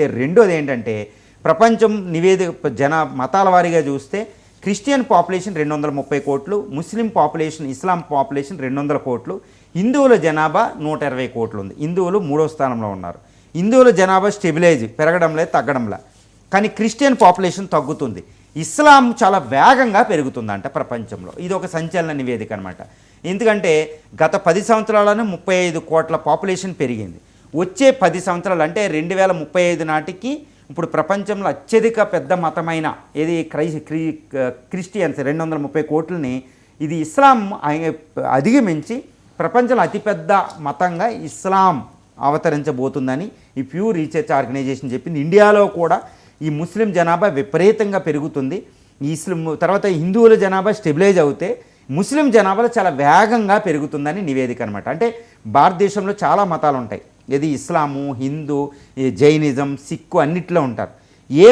అయితే రెండోది ఏంటంటే ప్రపంచం మతాల వారీగా చూస్తే క్రిస్టియన్ పాపులేషన్ 230 కోట్లు, ముస్లిం పాపులేషన్ ఇస్లాం పాపులేషన్ 200 కోట్లు, హిందువుల జనాభా 120 కోట్లు ఉంది. హిందువులు 3వ స్థానంలో ఉన్నారు. హిందువుల జనాభా స్టెబిలైజ్, పెరగడంలే తగ్గడంలే. కానీ క్రిస్టియన్ పాపులేషన్ తగ్గుతుంది. ఇస్లాం చాలా వేగంగా పెరుగుతుందంట ప్రపంచంలో. ఇది ఒక సంచలన నివేదిక అనమాట. ఎందుకంటే గత 10 సంవత్సరాలను 35 కోట్ల పాపులేషన్ పెరిగింది. వచ్చే 10 సంవత్సరాలు అంటే 2035 నాటికి ఇప్పుడు ప్రపంచంలో అత్యధిక పెద్ద మతమైన ఏది క్రిస్టియన్స్ 230 కోట్లని ఇది ఇస్లాం అధిగమించి ప్రపంచంలో అతిపెద్ద మతంగా ఇస్లాం అవతరించబోతుందని ఈ ప్యూ రీసెర్చ్ ఆర్గనైజేషన్ చెప్పింది. ఇండియాలో కూడా ఈ ముస్లిం జనాభా విపరీతంగా పెరుగుతుంది. తర్వాత హిందువుల జనాభా స్టెబిలైజ్ అవుతే ముస్లిం జనాభాలో చాలా వేగంగా పెరుగుతుందని నివేదిక అనమాట. అంటే భారతదేశంలో చాలా మతాలు ఉంటాయి. ఇది ఇస్లాము, హిందూ, జైనిజం, సిక్కు అన్నిట్లో ఉంటారు. ఏ